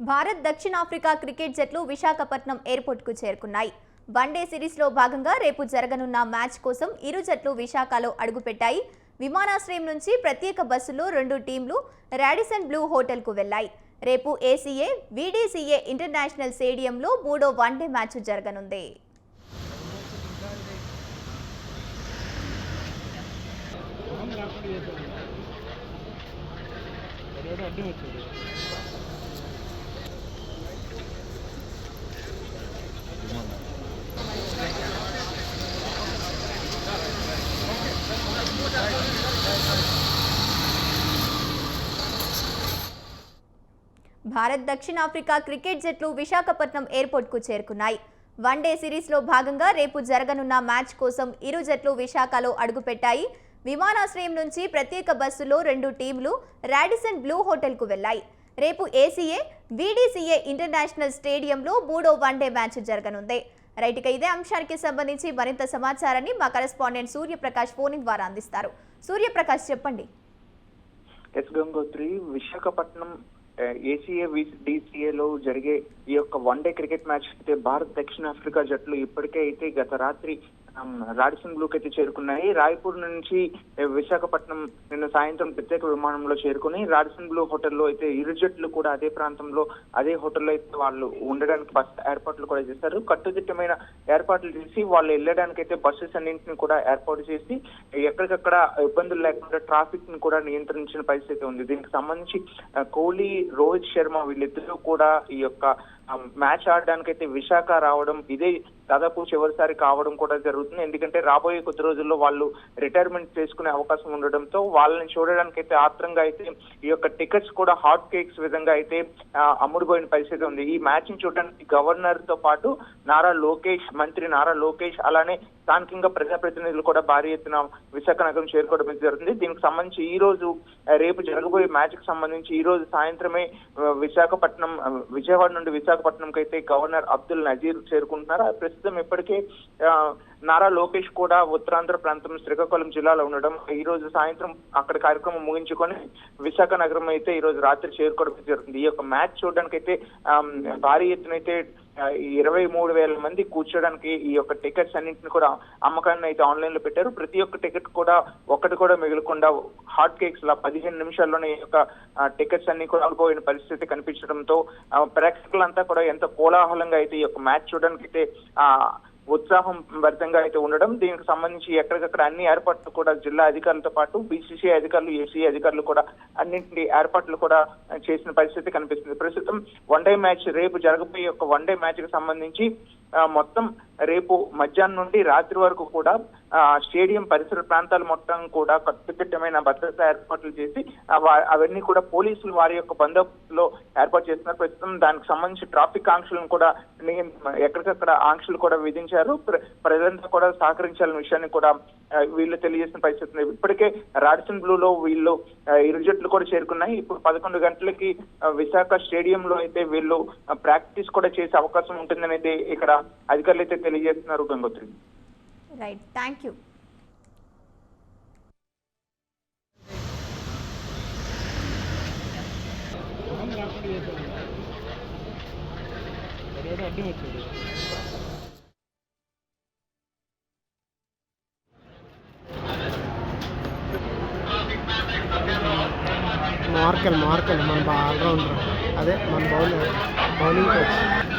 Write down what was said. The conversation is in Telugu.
భారత్ దక్షిణాఫ్రికా క్రికెట్ జట్లు విశాఖపట్నం ఎయిర్పోర్ట్కు చేరుకున్నాయి. వన్డే సిరీస్లో భాగంగా రేపు జరగనున్న మ్యాచ్ కోసం ఇరు జట్లు విశాఖలో అడుగుపెట్టాయి. విమానాశ్రయం నుంచి ప్రత్యేక బస్సులో రెండు టీంలు రాడిసన్ బ్లూ హోటల్కు వెళ్లాయి. రేపు ఏసీఏ వీడీసీఏ ఇంటర్నేషనల్ స్టేడియంలో మూడో వన్డే మ్యాచ్ జరగనుంది. భారత్ దక్షిణాఫ్రికా క్రికెట్ జట్లు విశాఖపట్నం ఎయిర్పోర్ట్కు చేరుకున్నాయి. వన్డే సిరీస్లో భాగంగా రేపు జరగనున్న మ్యాచ్ కోసం ఇరు జట్లు విశాఖలో అడుగుపెట్టాయి. విమానాశ్రయం నుంచి ప్రత్యేక బస్సులో రెండు టీంలు రాడిసన్ బ్లూ హోటల్కు వెళ్లాయి. రేపు ఏసీఏ వీడీసీఏ ఇంటర్నేషనల్ స్టేడియంలో మూడో వన్డే మ్యాచ్ జరగనుంది. రైట్గా ఇదే అంశానికి సంబంధించి మరింత సమాచారాన్ని మా కరెస్పాండెంట్ సూర్యప్రకాష్ ఫోన్ ద్వారా అందిస్తారు. సూర్యప్రకాష్, చెప్పండి. గంగోత్రి, విశాఖపట్నం ఏసీఏ డీసీఏలో జరిగే ఈ యొక్క వన్డే క్రికెట్ మ్యాచ్ అయితే భారత్ దక్షిణాఫ్రికా జట్లు ఇప్పటికే అయితే గత రాత్రి రాడిసన్ బ్లూకి అయితే చేరుకున్నాయి. రాయ్పూర్ నుంచి విశాఖపట్నం నిన్న సాయంత్రం ప్రత్యేక విమానంలో చేరుకుని రాడిసన్ బ్లూ హోటల్లో అయితే ఇరు జట్లు కూడా అదే ప్రాంతంలో అదే హోటల్లో అయితే వాళ్ళు ఉండడానికి బస్ ఏర్పాట్లు కూడా చేశారు. కట్టుదిట్టమైన ఏర్పాట్లు చేసి వాళ్ళు వెళ్ళడానికి అయితే బస్సెస్ అన్నింటినీ కూడా ఏర్పాటు చేసి ఎక్కడికక్కడ ఇబ్బందులు లేకుండా ట్రాఫిక్ ని కూడా నియంత్రించిన పరిస్థితి ఉంది. దీనికి సంబంధించి కోహ్లీ, రోహిత్ శర్మ వీళ్ళిద్దరూ కూడా ఈ యొక్క మ్యాచ్ ఆడడానికి అయితే విశాఖ రావడం ఇదే దాదాపు చివరిసారి కావడం కూడా జరుగుతుంది. ఎందుకంటే రాబోయే కొద్ది రోజుల్లో వాళ్ళు రిటైర్మెంట్ చేసుకునే అవకాశం ఉండడంతో వాళ్ళని చూడడానికి అయితే ఆత్రంగా అయితే ఈ యొక్క టికెట్స్ కూడా హాట్ కేక్స్ విధంగా అయితే అమ్ముడుపోయిన పరిస్థితి ఉంది. ఈ మ్యాచ్ ని చూడడానికి గవర్నర్ తో పాటు మంత్రి నారా లోకేష్ అలానే స్థానికంగా ప్రజాప్రతినిధులు కూడా భారీ ఎత్తున విశాఖ నగరం చేరుకోవడం జరుగుతుంది. దీనికి సంబంధించి ఈ రోజు రేపు జరగబోయే మ్యాచ్ కి సంబంధించి ఈ రోజు సాయంత్రమే విజయవాడ నుండి విశాఖపట్నంకి అయితే గవర్నర్ అబ్దుల్ నజీర్ చేరుకుంటున్నారు. ప్రస్తుతం ఇప్పటికే నారా లోకేష్ కూడా ఉత్తరాంధ్ర ప్రాంతం శ్రీకాకుళం జిల్లాలో ఉండడం ఈ రోజు సాయంత్రం అక్కడ కార్యక్రమం ముగించుకొని విశాఖ నగరం అయితే ఈ రోజు రాత్రి చేరుకోవడం జరుగుతుంది. ఈ యొక్క మ్యాచ్ చూడడానికి అయితే భారీ ఎత్తున అయితే 23,000 మంది కూర్చోడానికి ఈ యొక్క టికెట్స్ అన్నింటిని కూడా అమ్మకాన్ని అయితే ఆన్లైన్ లో పెట్టారు. ప్రతి ఒక్క టికెట్ కూడా ఒక్కటి కూడా మిగలకుండా హాట్ కేక్స్ లా 15 నిమిషాల్లోనే ఈ యొక్క టికెట్స్ అన్ని కూడా అమ్ముకోయిన పరిస్థితి కనిపించడంతో ప్రేక్షకులంతా కూడా ఎంత కోలాహలంగా అయితే ఈ యొక్క మ్యాచ్ చూడడానికి అయితే ఉత్సాహం భరితంగా అయితే ఉండడం. దీనికి సంబంధించి ఎక్కడికక్కడ అన్ని ఏర్పాట్లు కూడా జిల్లా అధికారులతో పాటు బీసీసీఐ అధికారులు, ఏసీఐ అధికారులు కూడా అన్నింటి ఏర్పాట్లు కూడా చేసిన పరిస్థితి కనిపిస్తుంది. ప్రస్తుతం వన్డే మ్యాచ్ రేపు జరగబోయే ఒక వన్డే మ్యాచ్ కి సంబంధించి మొత్తం రేపు మధ్యాహ్నం నుండి రాత్రి వరకు కూడా స్టేడియం పరిసర ప్రాంతాలు మొత్తం కూడా కట్టుదిట్టమైన భద్రతా ఏర్పాట్లు చేసి అవన్నీ కూడా పోలీసులు వారి యొక్క బందోబస్తులో ఏర్పాటు చేస్తున్నారు. ప్రస్తుతం దానికి సంబంధించి ట్రాఫిక్ ఆంక్షలను కూడా ఎక్కడికక్కడ ఆంక్షలు కూడా విధించారు. ప్రజలంతా కూడా సహకరించాలనే విషయాన్ని కూడా వీళ్ళు తెలియజేసిన పరిస్థితి ఉంది. ఇప్పటికే రాడిసన్ బ్లూలో వీళ్ళు ఇరు జట్లు కూడా చేరుకున్నాయి. ఇప్పుడు 11 గంటలకి విశాఖ స్టేడియంలో అయితే వీళ్ళు ప్రాక్టీస్ కూడా చేసే అవకాశం ఉంటుందని అయితే ఇక్కడ అధికారులు అయితే తెలియజేస్తున్నారు. Gangotri, right, thank you. Merkel మన ఆల్రౌండర్, అదే మన బౌలింగ్ కోచ్.